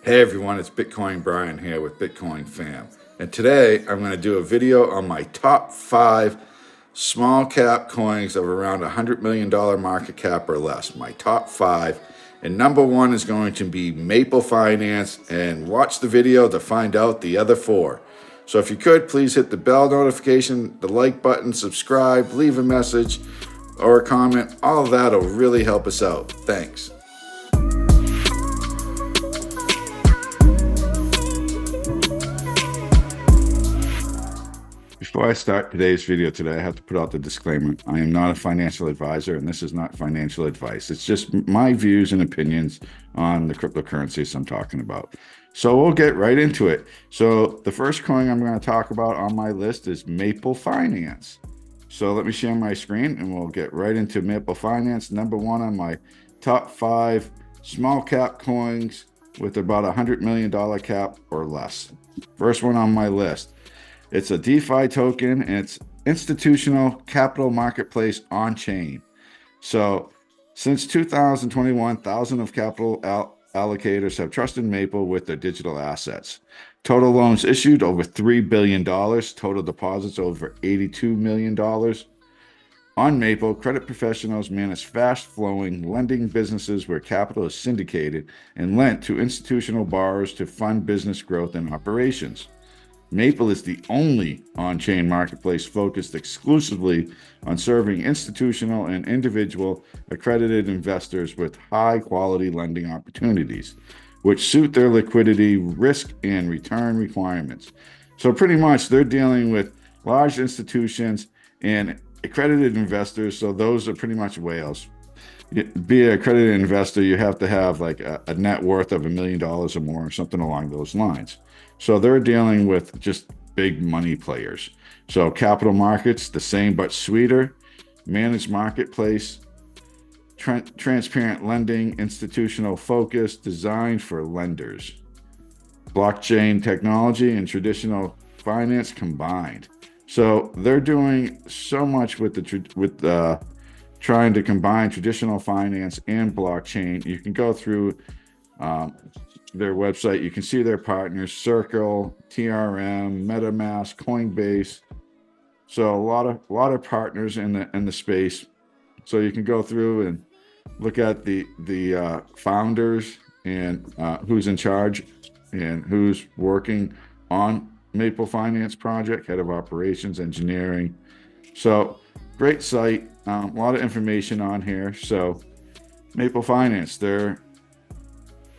Hey everyone, it's Bitcoin Brian here with Bitcoin Fam. And today I'm going to do a video on my top 5 small cap coins of around $100 million market cap or less. My top 5. And number 1 is going to be Maple Finance. And watch the video to find out the other 4. So if you could, please hit the bell notification, the like button, subscribe, leave a message or a comment. All of that will really help us out. Thanks. Before I start today's video today, I have to put out the disclaimer. I am not a financial advisor, and this is not financial advice. It's just my views and opinions on the cryptocurrencies I'm talking about. So we'll get right into it. So the first coin I'm going to talk about on my list is Maple Finance. So let me share my screen, and we'll get right into Maple Finance. Number 1 on my top 5 small cap coins with about $100 million cap or less. First one on my list. It's a DeFi token, and it's institutional capital marketplace on chain. So since 2021, thousands of capital allocators have trusted Maple with their digital assets. Total loans issued over $3 billion, total deposits over $82 million. On Maple, credit professionals manage fast-flowing lending businesses where capital is syndicated and lent to institutional borrowers to fund business growth and operations. Maple is the only on-chain marketplace focused exclusively on serving institutional and individual accredited investors with high-quality lending opportunities, which suit their liquidity, risk, and return requirements. So pretty much they're dealing with large institutions and accredited investors, so those are pretty much whales. Be an accredited investor, you have to have like a net worth of $1 million or more, or something along those lines. So they're dealing with just big money players. So capital markets, the same but sweeter. Managed marketplace, transparent lending, institutional focus, designed for lenders. Blockchain technology and traditional finance combined. So they're doing so much with trying to combine traditional finance and blockchain. You can go through their website. You can see their partners: Circle, TRM, MetaMask, Coinbase. So a lot of partners in the space. So you can go through and look at the founders and who's in charge and who's working on Maple Finance project, head of operations, engineering. So great site, a lot of information on here. So Maple Finance, they're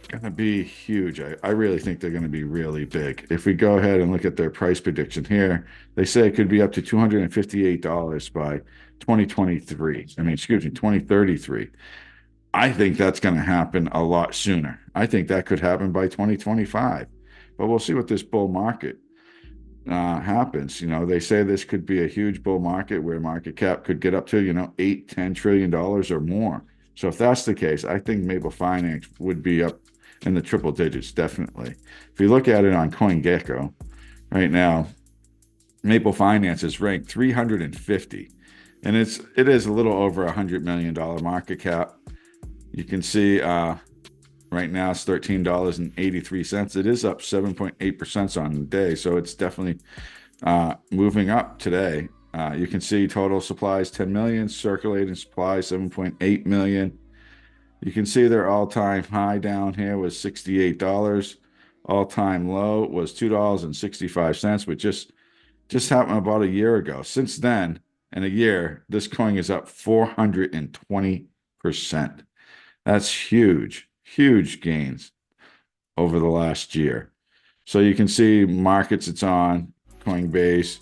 going to be huge. I really think they're going to be really big. If we go ahead and look at their price prediction here, they say it could be up to $258 by 2033. I think that's going to happen a lot sooner. I think that could happen by 2025, but we'll see what this bull market happens. They say this could be a huge bull market where market cap could get up to, $8-10 trillion or more. So if that's the case, I think Maple Finance would be up in the triple digits, definitely. If you look at it on CoinGecko right now, Maple Finance is ranked 350, and it is a little over $100 million market cap. You can see right now it's $13.83. It is up 7.8% on the day, so it's definitely moving up today. You can see total supplies 10 million, circulating supplies 7.8 million. You can see their all-time high down here was $68. All-time low was $2.65, which just happened about a year ago. Since then, in a year, this coin is up 420%. That's huge gains over the last year. So you can see markets it's on, Coinbase,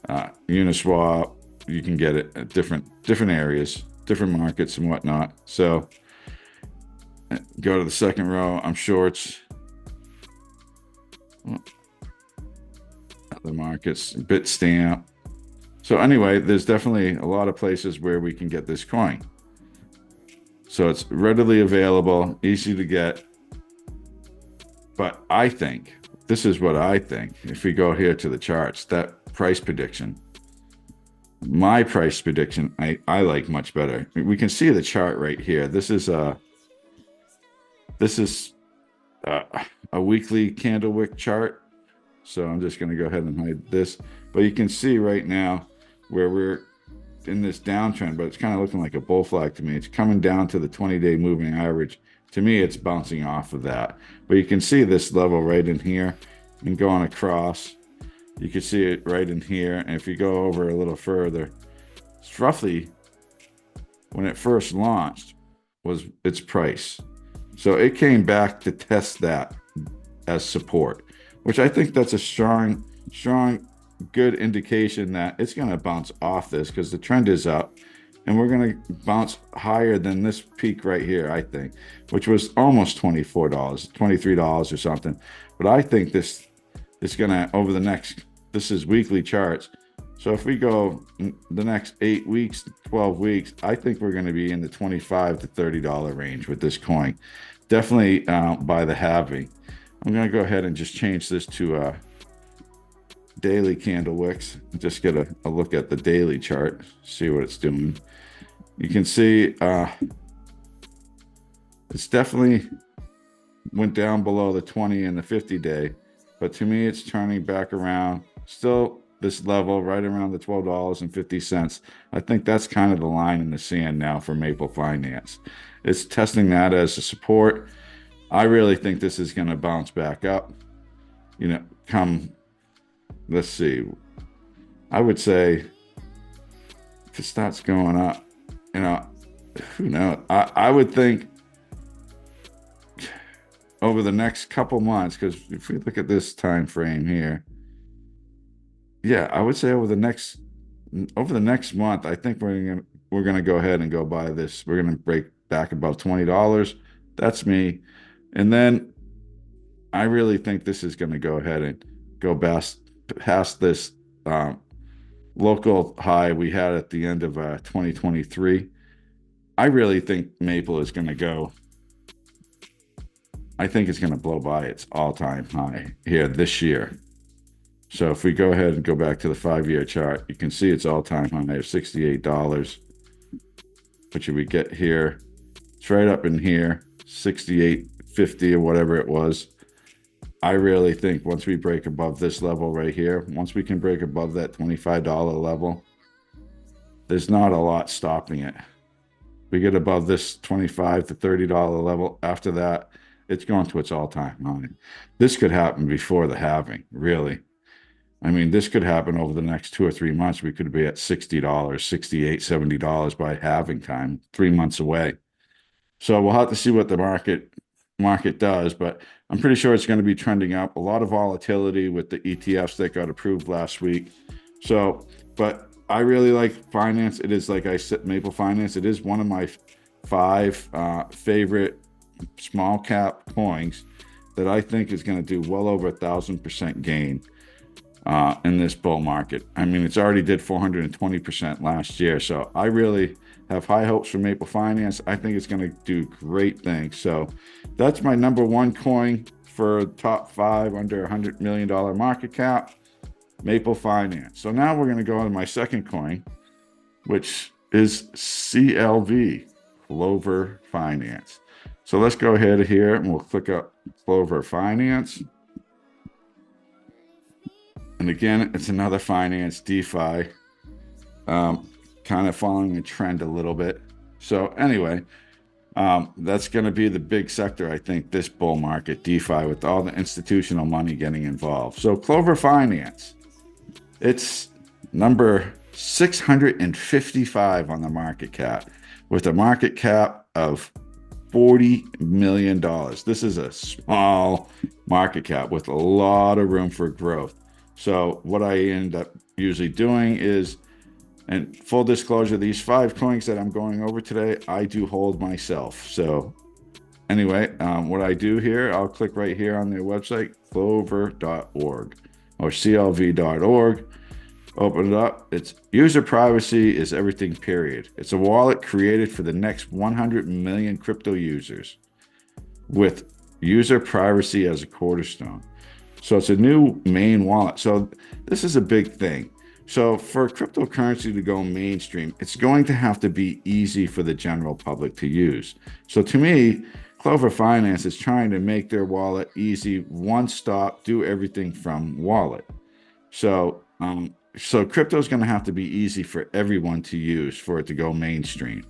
Uniswap. You can get it at different areas, different markets and whatnot. So go to the second row. I'm sure it's other markets, Bitstamp. So anyway, there's definitely a lot of places where we can get this coin. So it's readily available, easy to get. But I think, this is what I think, if we go here to the charts, that price prediction, my price prediction, I like much better. We can see the chart right here. This is a weekly candle wick chart. So I'm just going to go ahead and hide this. But you can see right now where we're in this downtrend, but it's kind of looking like a bull flag to me. It's coming down to the 20-day moving average. To me, it's bouncing off of that. But you can see this level right in here and going across. You can see it right in here. And if you go over a little further, it's roughly when it first launched was its price. So it came back to test that as support, which I think that's a strong, good indication that it's going to bounce off this because the trend is up and we're going to bounce higher than this peak right here, I think, which was almost $24, $23 or something. But I think this is going to, over the next, this is weekly charts. So if we go the next 8 weeks, 12 weeks, I think we're going to be in the $25 to $30 range with this coin. Definitely by the halving. I'm going to go ahead and just change this to daily candle wicks. Just get a look at the daily chart, see what it's doing. You can see it's definitely went down below the 20 and the 50 day, but to me it's turning back around. Still this level right around the $12.50. I think that's kind of the line in the sand now for Maple Finance. It's testing that as a support. I really think this is going to bounce back up, you know, come, let's see, I would say if it starts going up, you know, who knows? I would think over the next couple months, because if we look at this time frame here, yeah, I would say over the next month, I think we're gonna go ahead and go buy this. We're gonna break back above $20. That's me. And then I really think this is going to go ahead and go past this local high we had at the end of 2023. I really think Maple is going to go. I think it's going to blow by its all-time high here this year. So if we go ahead and go back to the 5-year chart, you can see its all-time high of $68. Which we get here, it's right up in here, 68.50 or whatever it was. I really think once we break above this level right here, once we can break above that $25 level, there's not a lot stopping it. We get above this $25 to $30 level. After that, it's going to its all-time high. This could happen before the halving, really. I mean, this could happen over the next 2 or 3 months. We could be at $60, $68, $70 by halving time, 3 months away. So we'll have to see what the market does, but I'm pretty sure it's going to be trending up. A lot of volatility with the ETFs that got approved last week. So, but I really like finance. It is, like I said, Maple Finance. It is one of my 5 favorite small cap coins that I think is going to do well over 1,000% gain in this bull market. I mean, it's already did 420% last year. So I really have high hopes for Maple Finance. I think it's going to do great things. So that's my number 1 coin for top 5 under $100 million market cap, Maple Finance. So now we're going to go on to my second coin, which is CLV, Clover Finance. So let's go ahead here and we'll click up Clover Finance. And again, it's another finance DeFi, kind of following a trend a little bit. So anyway, that's going to be the big sector, I think, this bull market, DeFi, with all the institutional money getting involved. So Clover Finance, it's number 655 on the market cap, with a market cap of $40 million. This is a small market cap with a lot of room for growth. So what I end up usually doing is, and full disclosure, these 5 coins that I'm going over today, I do hold myself. So anyway, what I do here, I'll click right here on their website, clover.org or clv.org. Open it up. It's user privacy is everything, period. It's a wallet created for the next 100 million crypto users with user privacy as a cornerstone. So it's a new main wallet. So this is a big thing. So for cryptocurrency to go mainstream, it's going to have to be easy for the general public to use. So to me, Clover Finance is trying to make their wallet easy, one stop, do everything from wallet. So crypto is going to have to be easy for everyone to use for it to go mainstream.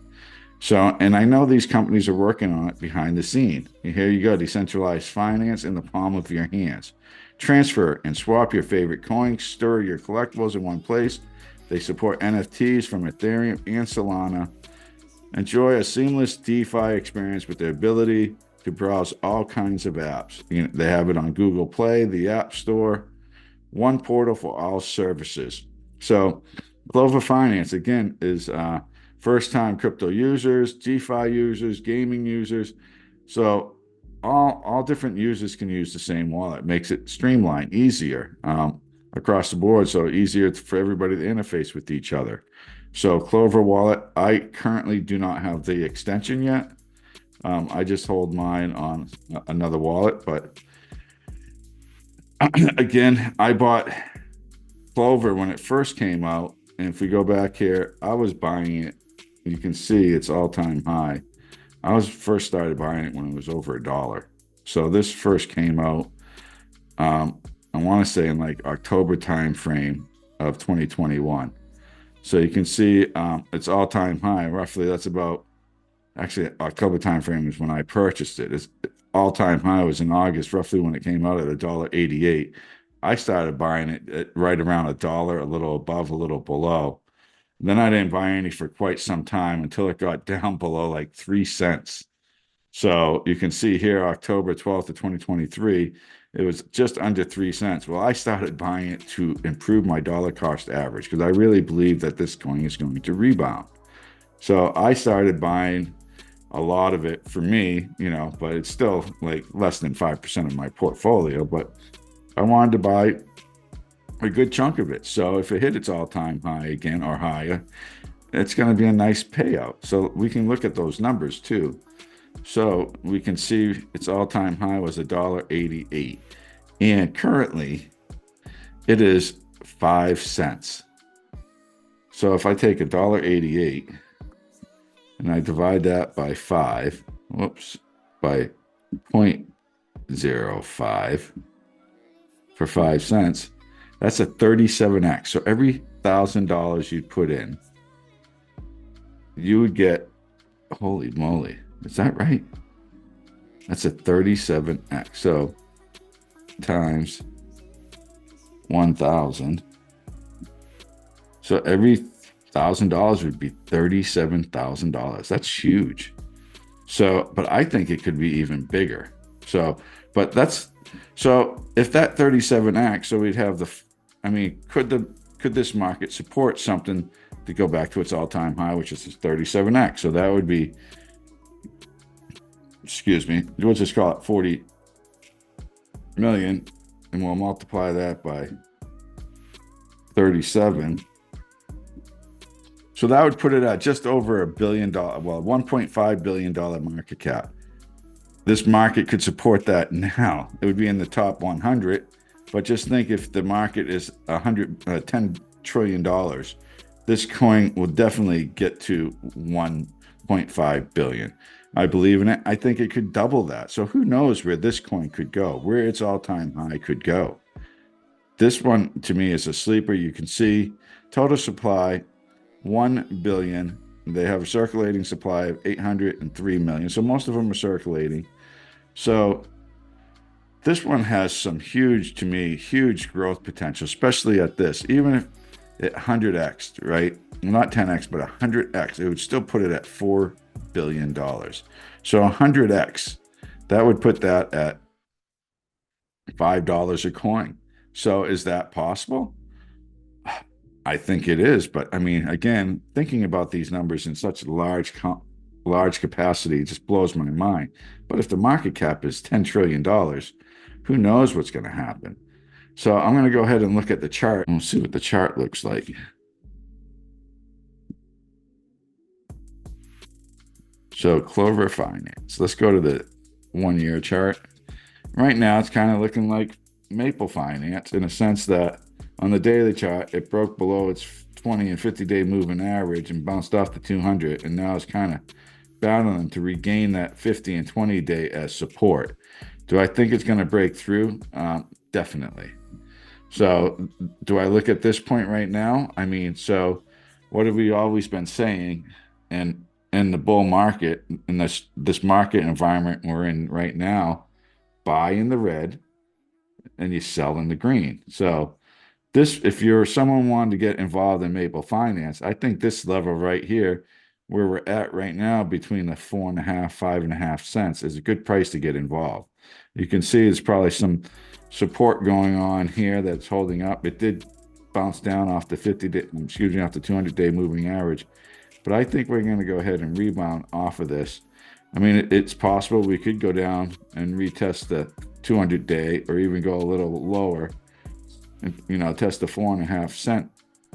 So, and I know these companies are working on it behind the scene. Here you go, decentralized finance in the palm of your hands. Transfer and swap your favorite coins, store your collectibles in one place. They support NFTs from Ethereum and Solana. Enjoy a seamless DeFi experience with the ability to browse all kinds of apps. They have it on Google Play, the App Store, one portal for all services. So Clover Finance, again, is first-time crypto users, DeFi users, gaming users. So all different users can use the same wallet. It makes it streamlined, easier across the board, so easier for everybody to interface with each other. So Clover Wallet, I currently do not have the extension yet. I just hold mine on another wallet, but again, I bought Clover when it first came out, and if we go back here, I was buying it. You can see it's all-time high. I was first started buying it when it was over $1. So this first came out, I want to say in like October time frame of 2021. So you can see it's all-time high. Roughly, that's about, actually October time frame is when I purchased it. It's all-time high was in August, roughly when it came out at $1.88. I started buying it at right around $1, a little above, a little below. Then I didn't buy any for quite some time until it got down below like 3 cents. So you can see here, October 12th of 2023, it was just under 3 cents. Well, I started buying it to improve my dollar cost average because I really believe that this coin is going to rebound. So I started buying a lot of it for me, but it's still like less than 5% of my portfolio. But I wanted to buy a good chunk of it. So if it hit its all-time high again or higher, it's going to be a nice payout. So we can look at those numbers too. So we can see its all-time high was $1.88. And currently it is 5 cents. So if I take $1.88 and I divide that by 5, by 0.05 for 5 cents, that's a 37x. So every $1,000 you put in, you would get, holy moly, is that right? That's a 37x. So times 1,000. So every $1,000 would be $37,000. That's huge. So, but I think it could be even bigger. So, but that's, so if that 37x, so we'd have could this market support something to go back to its all-time high, which is 37x? So that would be, we'll just call it 40 million, and we'll multiply that by 37. So that would put it at just over $1 billion, well, $1.5 billion market cap. This market could support that now. It would be in the top 100. But just think, if the market is $10 trillion, this coin will definitely get to 1.5 billion. I believe in it. I think it could double that. So who knows where this coin could go, where its all-time high could go. This one, to me, is a sleeper. You can see total supply, 1 billion. They have a circulating supply of 803 million. So most of them are circulating. So this one has some huge growth potential, especially at this. Even if it 100x, right? Not 10x, but 100x, it would still put it at $4 billion. So 100x, that would put that at $5 a coin. So is that possible? I think it is. But I mean, again, thinking about these numbers in such large capacity just blows my mind. But if the market cap is $10 trillion, who knows what's going to happen? So I'm going to go ahead and look at the chart. We'll see what the chart looks like. So Clover Finance. Let's go to the 1-year chart. Right now, it's kind of looking like Maple Finance in a sense that on the daily chart, it broke below its 20 and 50-day moving average and bounced off the 200, and now it's kind of battling to regain that 50 and 20 day as support. Do I think it's going to break through? Definitely. So do I look at this point right now? I mean, so what have we always been saying? And in the bull market, in this market environment we're in right now, buy in the red and you sell in the green. So this, if you're someone wanting to get involved in Maple Finance, I think this level right here, where we're at right now, between the 4.5, 5.5 cents, is a good price to get involved. You can see there's probably some support going on here that's holding up. It did bounce down off the 50-day, excuse me, off the 200-day moving average, but I think we're going to go ahead and rebound off of this. I mean, it's possible we could go down and retest the 200-day, or even go a little lower, and, you know, test the 4.5 cent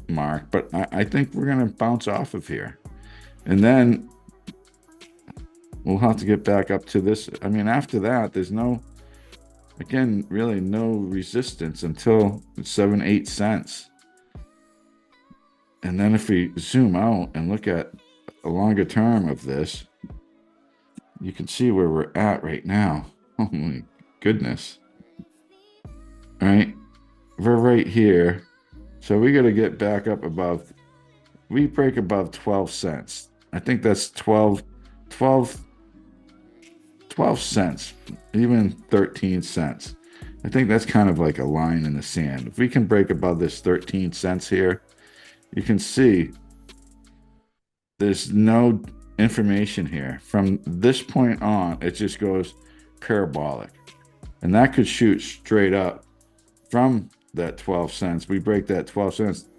mark. But I think we're going to bounce off of here, and then we'll have to get back up to this. I mean, after that, there's no, again, really no resistance until 7-8 cents. And then if we zoom out and look at a longer term of this, you can see where we're at right now. Oh my goodness. All right. We're right here. So we got to get back up above, we break above 12 cents. I think that's 12 cents, even 13 cents. I think that's kind of like a line in the sand. If we can break above this 13 cents here, you can see there's no information here. From this point on, it just goes parabolic. And that could shoot straight up from that 12 cents. We break that 12 cents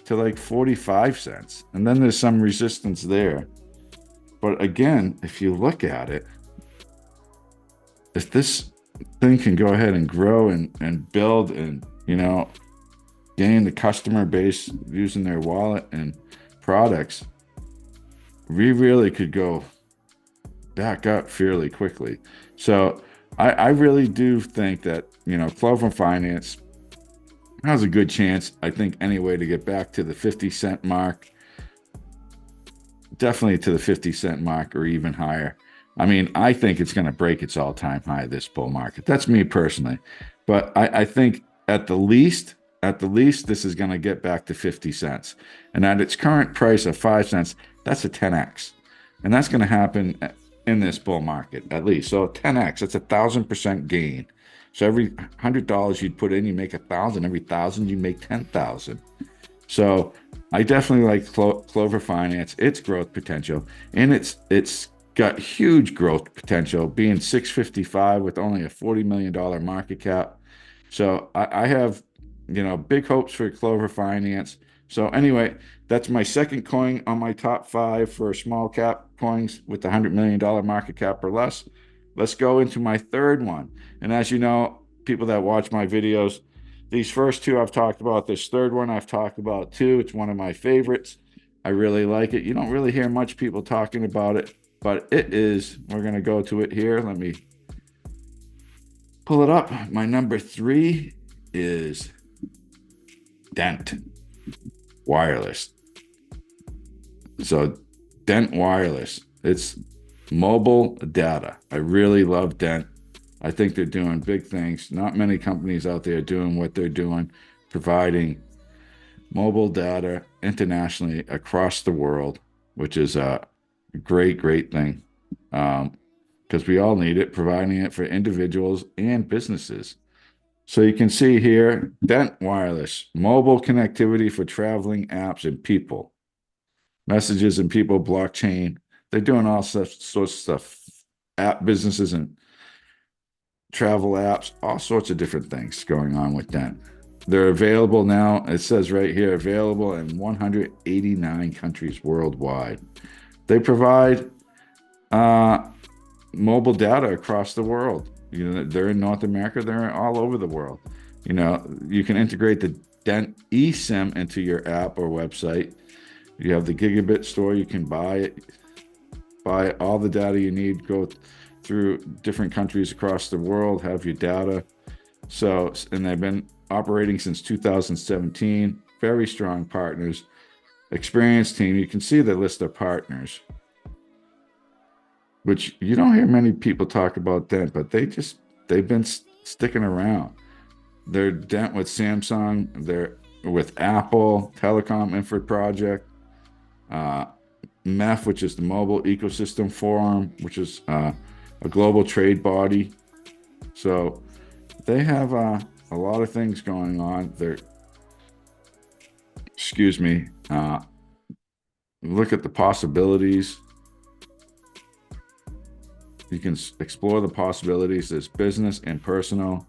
to like 45 cents. And then there's some resistance there. But again, if you look at it, if this thing can go ahead and grow and build and, you know, gain the customer base using their wallet and products, we really could go back up fairly quickly. So I really do think that, you know, Clover Finance has a good chance, I think, anyway, to get back to the 50 cent mark, definitely to the 50 cent mark or even higher. I mean, I think it's going to break its all-time high, this bull market. That's me personally. But I think at the least, this is going to get back to 50 cents. And at its current price of 5 cents, that's a 10x. And that's going to happen in this bull market, at least. So 10x, that's 1,000% gain. So every $100 you'd put in, you make 1,000. Every 1,000, you make 10,000. So I definitely like Clover Finance, its growth potential, and it's got huge growth potential, being $655 with only a $40 million market cap. So I have, you know, big hopes for Clover Finance. So anyway, that's my second coin on my top 5 for small cap coins with the $100 million market cap or less. Let's go into my third one. And as you know, people that watch my videos, these first two I've talked about. This third one I've talked about too. It's one of my favorites. I really like it. You don't really hear much people talking about it, but it is. We're going to go to it here. Let me pull it up. My number 3 is Dent Wireless. So Dent Wireless, it's mobile data. I really love Dent. I think they're doing big things. Not many companies out there doing what they're doing, providing mobile data internationally across the world, which is a great thing, because we all need it, providing it for individuals and businesses. So you can see here, Dent Wireless, mobile connectivity for traveling apps and people, messages and people, blockchain. They're doing all sorts of stuff, app businesses and travel apps, all sorts of different things going on with Dent. They're available now. It says right here, available in 189 countries worldwide. They provide mobile data across the world. You know, they're in North America. They're all over the world. You know, you can integrate the Dent eSIM into your app or website. You have the gigabit store. You can buy all the data you need, go through different countries across the world, have your data. So, and they've been operating since 2017. Very strong partners, experienced team. You can see the list of partners. which you don't hear many people talk about Dent, but they've been sticking around. They're Dent with Samsung, they're with Apple, Telecom Infra Project, uh, MEF, which is the Mobile Ecosystem Forum, which is a global trade body. So they have a lot of things going on. They're, excuse me, look at the possibilities. You can explore the possibilities. There's business and personal.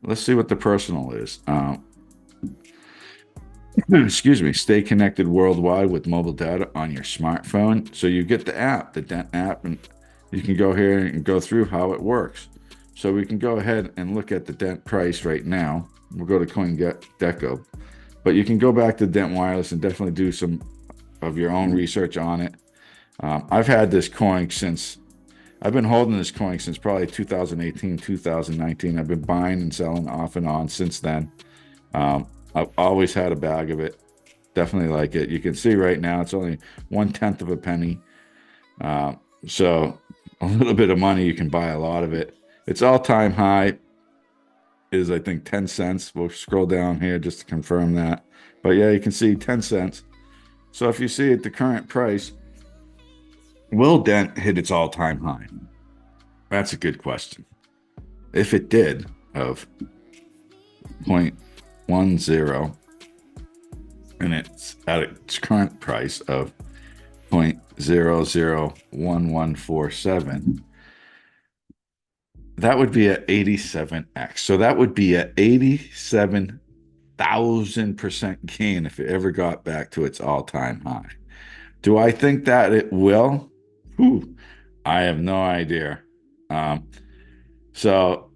Let's see what the personal is. Excuse me, stay connected worldwide with mobile data on your smartphone. So you get the app, the Dent app, and you can go here and go through how it works. So we can go ahead and look at the Dent price right now. We'll go to CoinGecko, but you can go back to Dent Wireless and definitely do some of your own research on it. I've had this coin since, I've been holding this coin since probably 2018, 2019. I've been buying and selling off and on since then. I've always had a bag of it. Definitely like it. You can see right now it's only 1/10 of a penny. So a little bit of money, you can buy a lot of it. Its all-time high is, I think, 10 cents. We'll scroll down here just to confirm that. But yeah, you can see 10 cents. So if you see at the current price, will Dent hit its all-time high? That's a good question. If it did, of 0.10, and it's at its current price of 0.001147, that would be at 87x. So that would be at 87,000% gain if it ever got back to its all-time high. Do I think that it will? Whew, I have no idea. So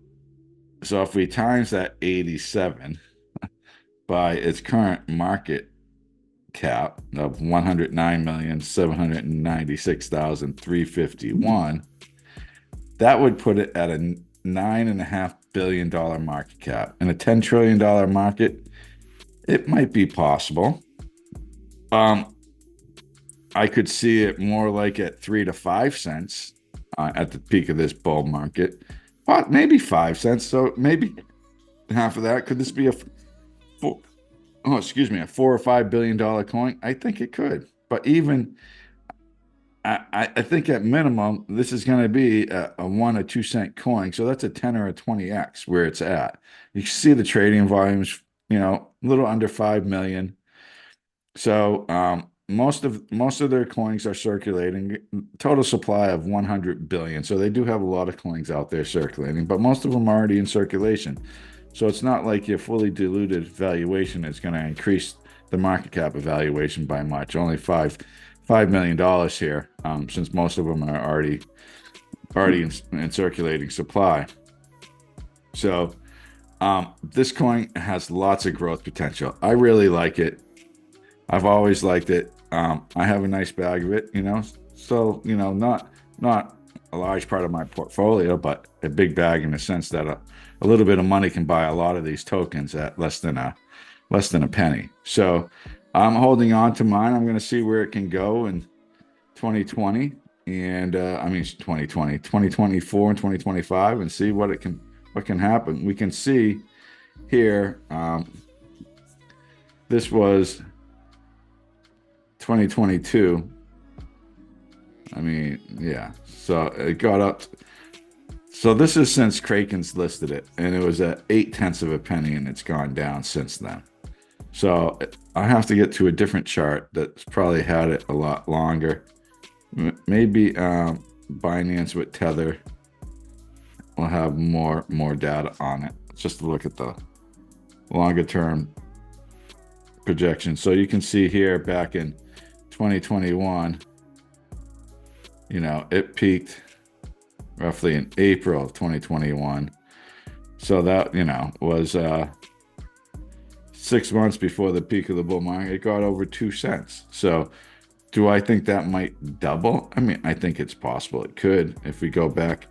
if we times that 87 by its current market cap of 109,796,351, that would put it at a $9.5 billion market cap. In a $10 trillion market, it might be possible. I could see it more like at 3 to 5 cents at the peak of this bull market, but maybe 5 cents. So maybe half of that. Could this be a $4 or $5 billion coin? I think it could. But even I think at minimum, this is going to be a 1 or 2 cent coin. So that's a 10 or a 20x where it's at. You can see the trading volumes, a little under 5 million. So most of their coins are circulating. Total supply of 100 billion. So they do have a lot of coins out there circulating, but most of them are already in circulation. So it's not like your fully diluted valuation is going to increase the market cap evaluation by much. Only $5 million here, since most of them are already in circulating supply. So this coin has lots of growth potential. I really like it. I've always liked it. I have a nice bag of it, so not a large part of my portfolio, but a big bag in the sense that a little bit of money can buy a lot of these tokens at less than a penny. So I'm holding on to mine. I'm going to see where it can go in 2020 and 2020, 2024 and 2025, and see what can happen. We can see here, this was 2022. Yeah. So it got up. So this is since Kraken's listed it, and it was at 0.8 of a penny, and it's gone down since then. So I have to get to a different chart that's probably had it a lot longer. Maybe Binance with Tether will have more data on it. Just to look at the longer term projection. So you can see here back in 2021, it peaked roughly in April of 2021. So that, was 6 months before the peak of the bull market. It got over 2 cents. So do I think that might double? I think it's possible. It could. If we go back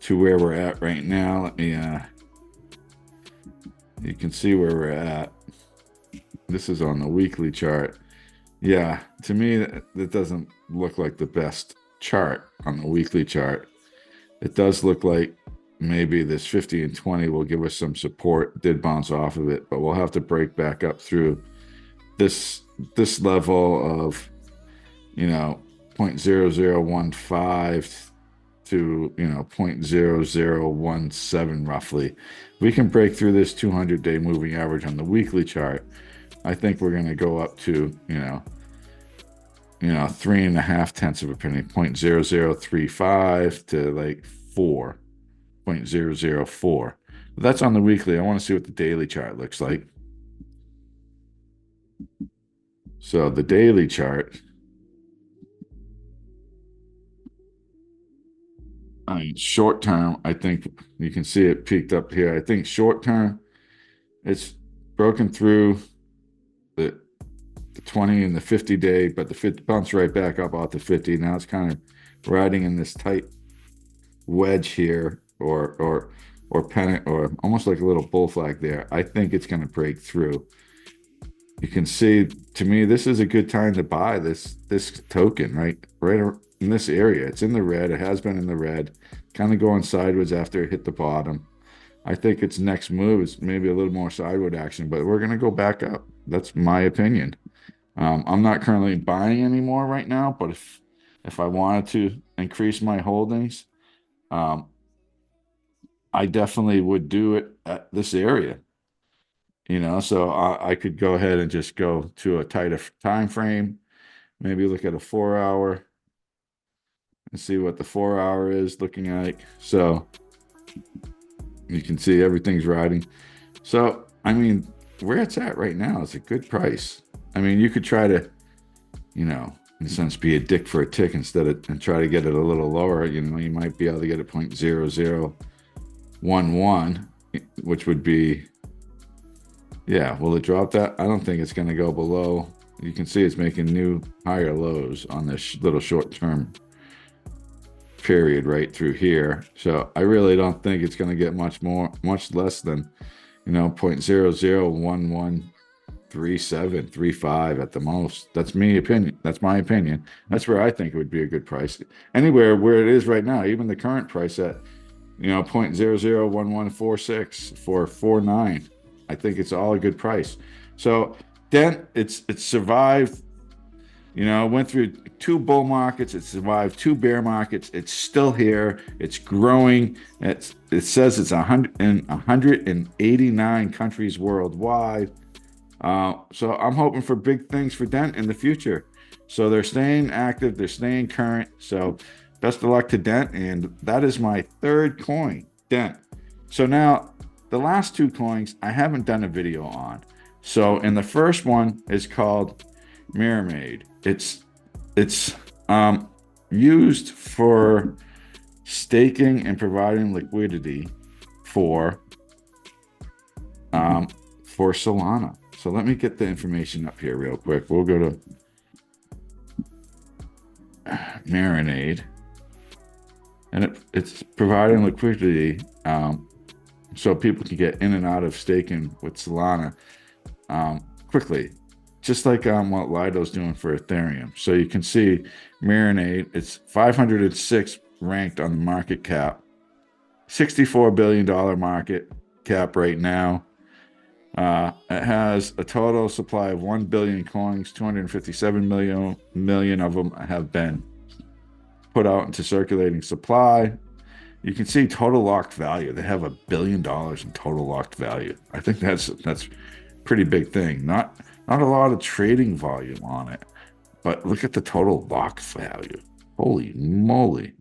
to where we're at right now, let me, you can see where we're at. This is on the weekly chart. Yeah, to me, that doesn't look like the best chart, on the weekly chart, it does look like maybe this 50 and 20 will give us some support. It did bounce off of it, but we'll have to break back up through this level of, 0.0015 to 0.0017 roughly. We can break through this 200-day moving average on the weekly chart. I think we're going to go up to 3.5 tenths of a penny, 0.0035 to like 4.004. That's on the weekly. I want to see what the daily chart looks like. So the daily chart, short term, I think you can see it peaked up here. I think short term, it's broken through the 20 and the 50-day, but the 50 bounced right back up off the 50. Now it's kind of riding in this tight wedge here, or pennant, or almost like a little bull flag there. I think it's going to break through. You can see, to me, this is a good time to buy this token, right in this area. It's in the red. It has been in the red, kind of going sideways after it hit the bottom. I think its next move is maybe a little more sideward action, but we're going to go back up. That's my opinion. I'm not currently buying anymore right now, but if I wanted to increase my holdings, I definitely would do it at this area. So I could go ahead and just go to a tighter time frame, maybe look at a 4-hour and see what the 4-hour is looking like. So you can see everything's riding. So, I mean, where it's at right now is a good price. I mean, you could try to, in a sense, be a dick for a tick and try to get it a little lower. You might be able to get a 0.0011, which would be, yeah, will it drop that? I don't think it's going to go below. You can see it's making new higher lows on this little short-term period right through here. So I really don't think it's going to get much less than, 0.00113735 at the most. That's my opinion. That's where I think it would be a good price. Anywhere where it is right now, even the current price at, 0.001146 for 49. I think it's all a good price. So Dent, it's survived, went through 2 bull markets. It survived 2 bear markets. It's still here. It's growing. It says it's 189 countries worldwide. So I'm hoping for big things for Dent in the future. So they're staying active. They're staying current. So best of luck to Dent. And that is my 3rd coin, Dent. So now, the last 2 coins I haven't done a video on. So, and the first one is called Mermaid. It's used for staking and providing liquidity for Solana. So let me get the information up here real quick. We'll go to Marinade, and it's providing liquidity. So people can get in and out of staking with Solana quickly, just like what Lido's doing for Ethereum. So you can see Marinade, it's 506 ranked on the market cap, $64 billion market cap right now. It has a total supply of 1 billion coins, 257 million of them have been put out into circulating supply. You can see total locked value. They have $1 billion in total locked value. I think that's pretty big thing. Not a lot of trading volume on it, but look at the total locked value. Holy moly.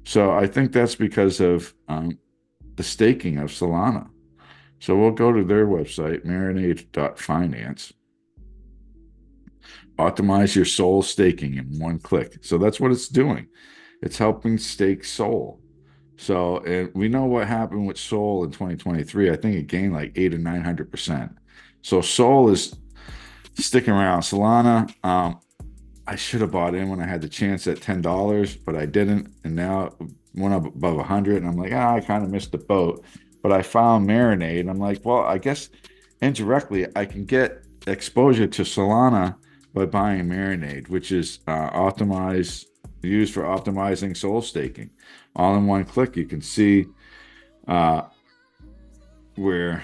So I think that's because of the staking of Solana. So we'll go to their website, marinade.finance. Optimize your SOL staking in one click. So that's what it's doing. It's helping stake SOL. So, and we know what happened with SOL in 2023. I think it gained like 800 or 900%. So SOL is sticking around. Solana, I should have bought in when I had the chance at $10, but I didn't. And now it went up above 100, and I'm like, I kind of missed the boat. But I found Marinade, and I'm like, well, I guess indirectly I can get exposure to Solana by buying Marinade, which is optimized used for optimizing soul staking. All in one click, you can see where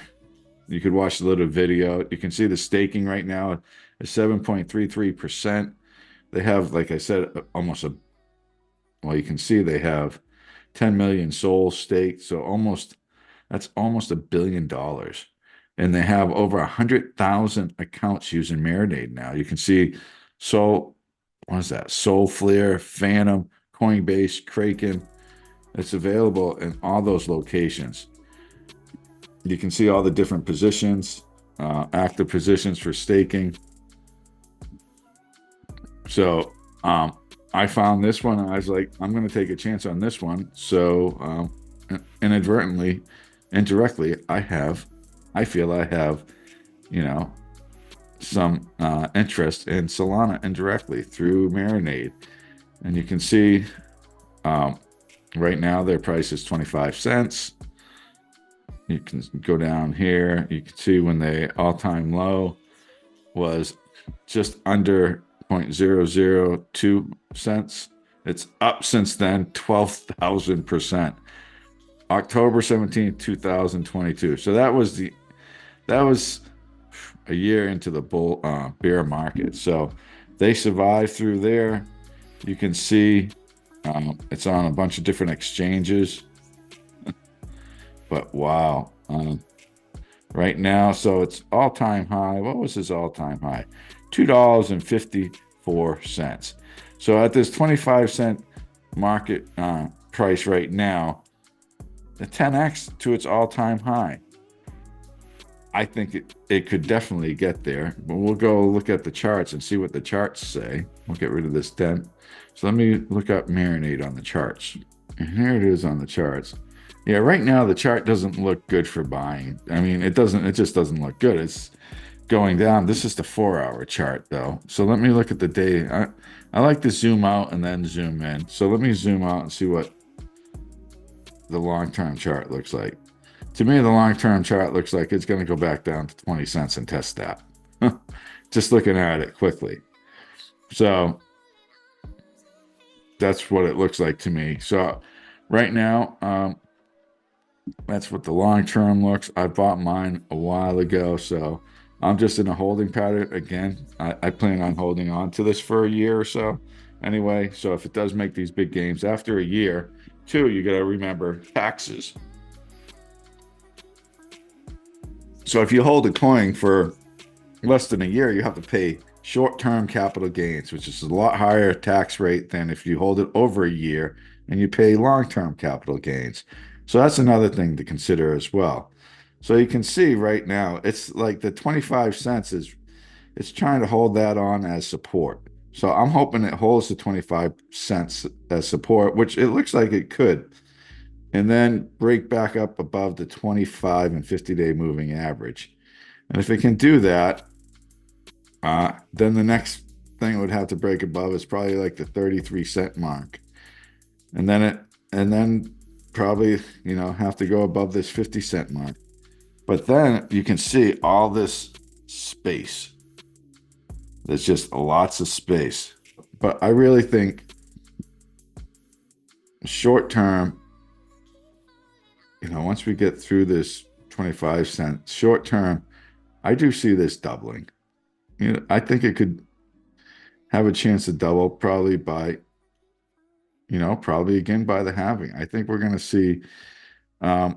you could watch a little video. You can see the staking right now is 7.33%. They have, like I said, well, you can see they have 10 million souls staked. So that's almost $1 billion. And they have over 100,000 accounts using Marinade now. You can see what is that? Soulflare, Phantom, Coinbase, Kraken. It's available in all those locations. You can see all the different positions, active positions for staking. So I found this one and I was like, I'm going to take a chance on this one. So indirectly, I feel I have, some interest in Solana indirectly through Marinade. And you can see right now their price is 25 cents. You can go down here. You can see when the all-time low was just under 0.002 cents. It's up since then 12,000%. October 17th, 2022. So that was a year into the bear market. So they survived through there. You can see it's on a bunch of different exchanges. But wow, right now, so it's all-time high. What was his all-time high? $2.54. So at this 25-cent market price right now, the 10x to its all-time high. I think it could definitely get there, but we'll go look at the charts and see what the charts say. We'll get rid of this dent. So let me look up Marinade on the charts. And here it is on the charts. Yeah, right now the chart doesn't look good for buying. I mean, it just doesn't look good. It's going down. This is the 4-hour chart though. So let me look at the day. I like to zoom out and then zoom in. So let me zoom out and see what the long-term chart looks like. To me, the long-term chart looks like it's going to go back down to 20 cents and test that. Just looking at it quickly. So that's what it looks like to me. So right now, that's what the long-term looks. I bought mine a while ago, so I'm just in a holding pattern. Again, I plan on holding on to this for a year or so. Anyway, so if it does make these big gains after a year, too, you got to remember taxes. So if you hold a coin for less than a year, you have to pay short-term capital gains, which is a lot higher tax rate than if you hold it over a year and you pay long-term capital gains. So that's another thing to consider as well. So you can see right now, it's like the 25 cents it's trying to hold that on as support. So I'm hoping it holds the 25 cents as support, which it looks like it could, and then break back up above the 25 and 50-day moving average. And if it can do that, then the next thing it would have to break above is probably like the 33-cent mark. And then probably, have to go above this 50-cent mark. But then you can see all this space. There's just lots of space. But I really think short term, once we get through this 25 cent short term, I do see this doubling. I think it could have a chance to double probably again by the halving. I think we're going to see a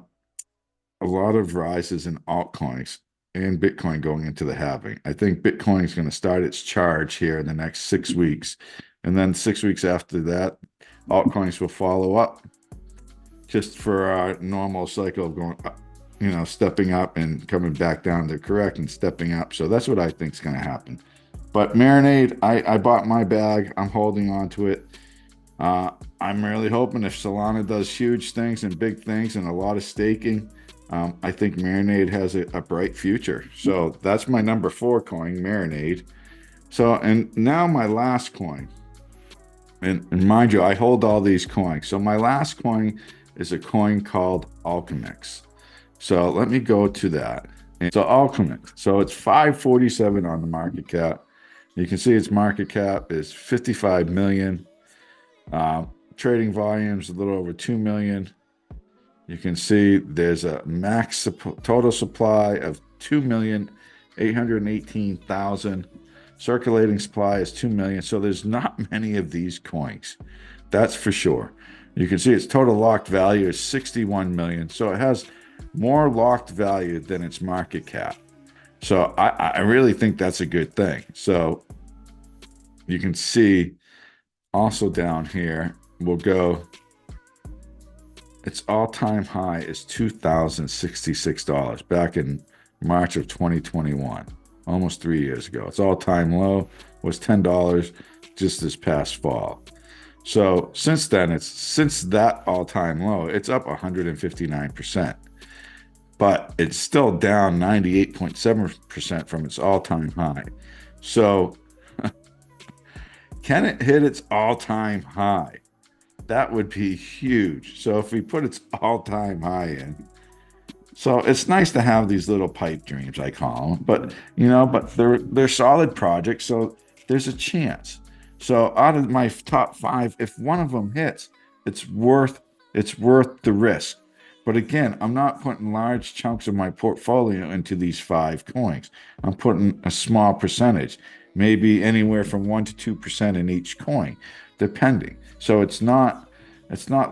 lot of rises in altcoins and Bitcoin going into the halving. I think Bitcoin is going to start its charge here in the next 6 weeks. And then 6 weeks after that, altcoins will follow up just for our normal cycle of going up, stepping up and coming back down to correct and stepping up. So that's what I think is going to happen. But Marinade, I bought my bag. I'm holding on to it. I'm really hoping if Solana does huge things and big things and a lot of staking, I think Marinade has a bright future. So that's my number 4 coin, Marinade. So, and now my last coin. And mind you, I hold all these coins. So my last coin is a coin called ALTCOINS. So let me go to that. And so ALTCOINS. So it's 547 on the market cap. You can see its market cap is 55 million. Trading volumes a little over 2 million. You can see there's a max total supply of 2,818,000. Circulating supply is 2 million. So there's not many of these coins. That's for sure. You can see its total locked value is 61 million. So it has more locked value than its market cap. So I really think that's a good thing. So you can see also down here, we'll go, its all-time high is $2,066 back in March of 2021, almost 3 years ago. Its all-time low was $10 just this past fall. So since then, since that all-time low, it's up 159%. But it's still down 98.7% from its all-time high. So can it hit its all-time high? That would be huge. So if we put its all-time high in, so it's nice to have these little pipe dreams, I call them, but but they're solid projects, so there's a chance. So out of my top 5, if one of them hits, it's worth the risk. But again, I'm not putting large chunks of my portfolio into these 5 coins. I'm putting a small percentage, maybe anywhere from 1 to 2% in each coin, depending. So it's not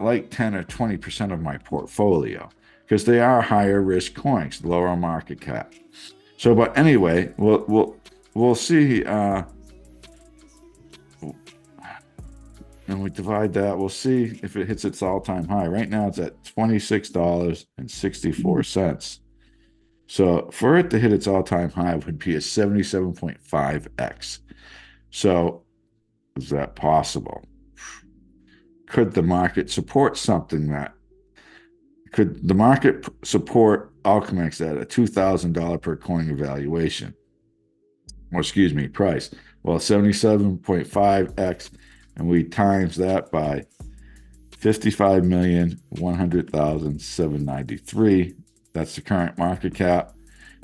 like 10 or 20% of my portfolio, because they are higher risk coins, lower market cap. So, but anyway, we'll see. And we divide that, we'll see if it hits its all-time high. Right now it's at $26.64. So for it to hit its all-time high would be a 77.5x. So is that possible? Could the market support something that? Could the market support ALTCOINS at a $2,000 per coin evaluation? Or excuse me, price. Well, 77.5x, and we times that by 55,100,793. That's the current market cap.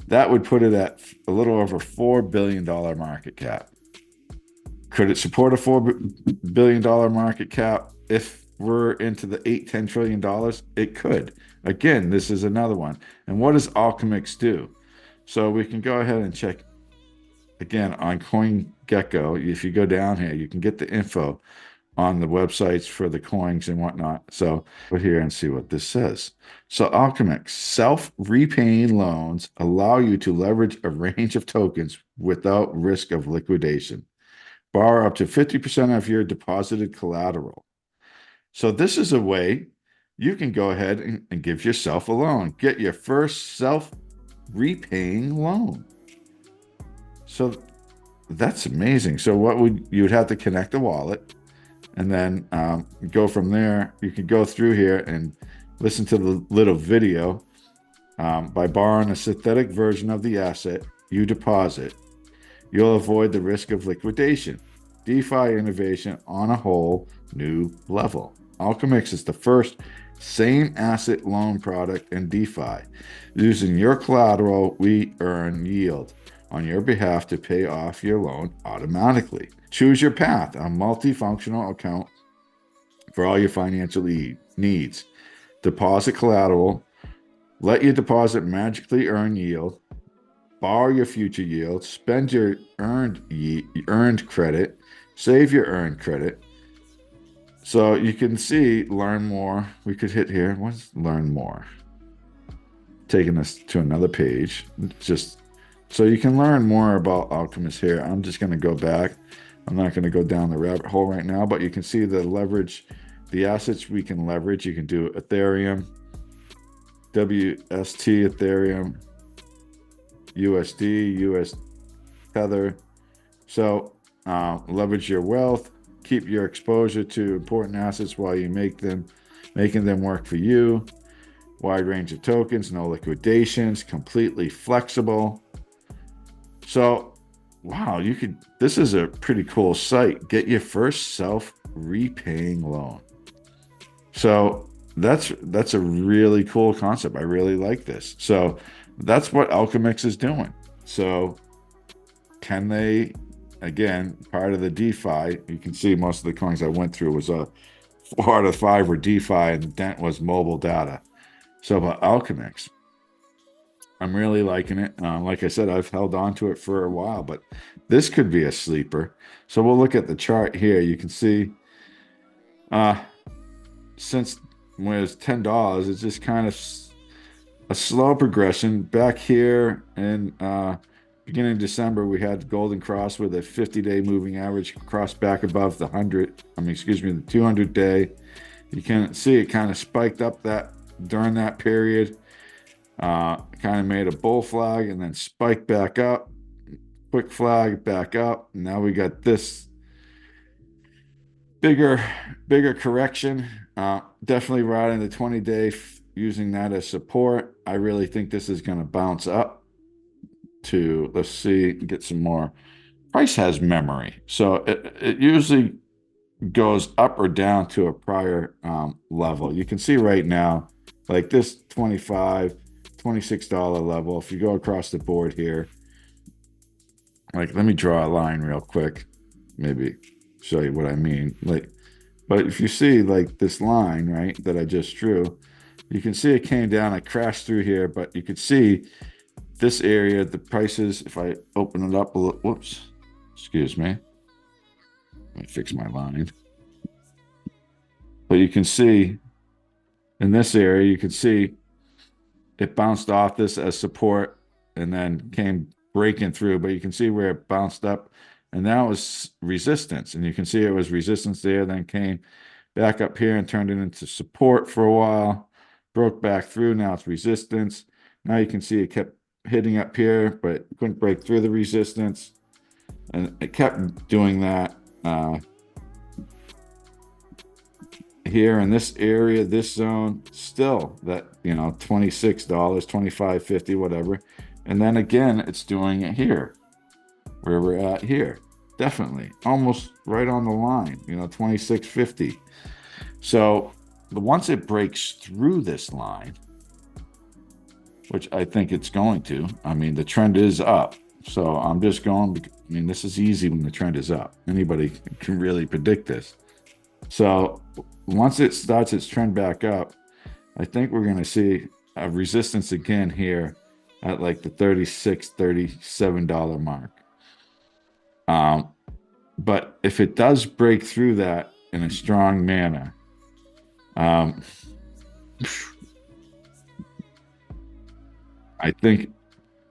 That would put it at a little over $4 billion market cap. Could it support a $4 billion market cap if we're into the $8-10 trillion? It could. Again, this is another one. And what does ALTCOINS do? So we can go ahead and check again on CoinGecko. If you go down here, you can get the info on the websites for the coins and whatnot. So go here and see what this says. So ALTCOINS, self-repaying loans allow you to leverage a range of tokens without risk of liquidation. Borrow up to 50% of your deposited collateral. So this is a way you can go ahead and give yourself a loan. Get your first self-repaying loan. So that's amazing. So you would have to connect a wallet, and then go from there. You can go through here and listen to the little video. By borrowing a synthetic version of the asset you deposit, you'll avoid the risk of liquidation. DeFi innovation on a whole new level. ALTCOINS is the first same asset loan product in DeFi. Using your collateral, we earn yield on your behalf to pay off your loan automatically. Choose your path, a multifunctional account for all your financial needs. Deposit collateral, let your deposit magically earn yield, borrow your future yield, spend your earned credit, save your earned credit. So you can see, learn more. We could hit here. What's learn more? Taking us to another page. Just so you can learn more about ALTCOINS here. I'm just going to go back. I'm not going to go down the rabbit hole right now, but you can see the leverage, the assets we can leverage. You can do Ethereum, WST Ethereum, USD, US Tether. So leverage your wealth, keep your exposure to important assets while you making them work for you. Wide range of tokens, no liquidations, completely flexible. So, wow, this is a pretty cool site. Get your first self-repaying loan. So that's a really cool concept. I really like this. So that's what ALTCOINS is doing. So can they again, part of the DeFi, you can see most of the coins I went through was 4 out of 5 were DeFi, and the dent was mobile data. So about Alchemix, I'm really liking it. Like I said, I've held on to it for a while, but this could be a sleeper. So we'll look at the chart here. You can see uh, since when it was $10, it's just kind of a slow progression. Back here in beginning of December, we had Golden Cross with a 50-day moving average cross back above the 100. Excuse me, the 200-day. You can see it kind of spiked up that during that period. Kind of made a bull flag and then spiked back up. Quick flag back up. Now we got this bigger correction. Definitely riding the 20-day, using that as support. I really think this is going to bounce up to, let's see, get some more. Price has memory, so it usually goes up or down to a prior level. You can see right now, like this $25, $26 level. If you go across the board here, like, let me draw a line real quick, maybe show you what I mean. Like, but if you see like this line, right, that I just drew, you can see it came down, I crashed through here, but you could see this area, the prices, if I open it up a little, whoops, excuse me. Let me fix my line. But you can see in this area, you can see it bounced off this as support and then came breaking through, but you can see where it bounced up, and that was resistance. And you can see it was resistance there, then came back up here and turned it into support for a while, broke back through. Now it's resistance. Now you can see it kept hitting up here, but couldn't break through the resistance. And it kept doing that here in this area, this zone, still that, $26, $25.50, whatever. And then again, it's doing it here, where we're at here. Definitely almost right on the line, $26.50. So once it breaks through this line, which I think it's going to, the trend is up. So I'm just going, this is easy when the trend is up. Anybody can really predict this. So once it starts its trend back up, I think we're going to see a resistance again here at like the $36, $37 mark. But if it does break through that in a strong manner, I think,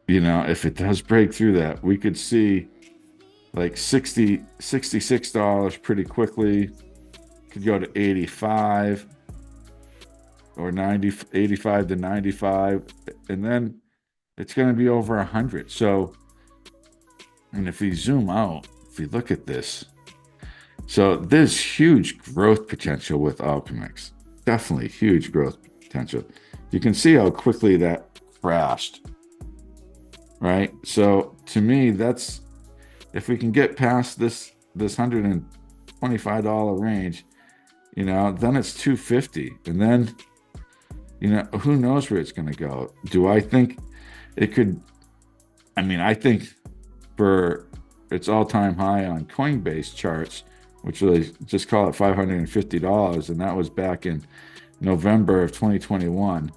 if it does break through that, we could see like $66 pretty quickly. Could go to 85 or 90, 85 to 95, and then it's going to be over 100. So, and if we zoom out, if we look at this, so there's huge growth potential with Alchemix. Definitely huge growth potential. You can see how quickly that crashed, right? So to me, that's, if we can get past this $125 range, then it's $250, and then, who knows where it's going to go? Do I think it could? I think for its all-time high on Coinbase charts, which was, just call it $550, and that was back in November of 2021.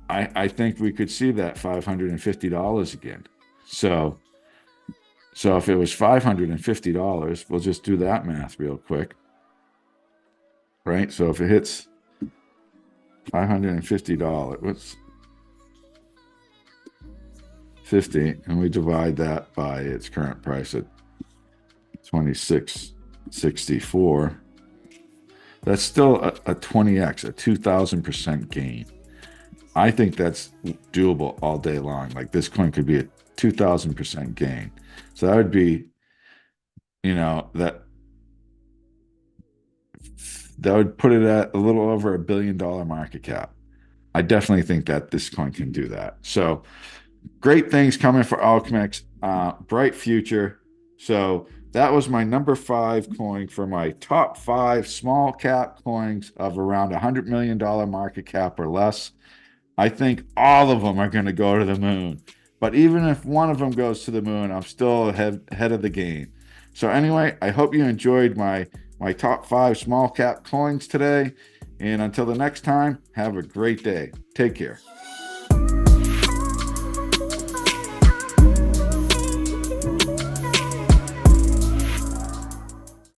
I think we could see that $550 again. So if it was $550, we'll just do that math real quick. Right? So if it hits $550, what's 50, and we divide that by its current price at $26.64, that's still a 20x, a 2,000% gain. I think that's doable all day long. Like, this coin could be a 2,000% gain. So that would be, that would put it at a little over $1 billion market cap. I definitely think that this coin can do that. So great things coming for Alchemix, bright future. So that was my number 5 coin for my top 5 small cap coins of around $100 million market cap or less. I think all of them are going to go to the moon. But even if one of them goes to the moon, I'm still ahead of the game. So anyway, I hope you enjoyed my top 5 small cap coins today. And until the next time, have a great day. Take care.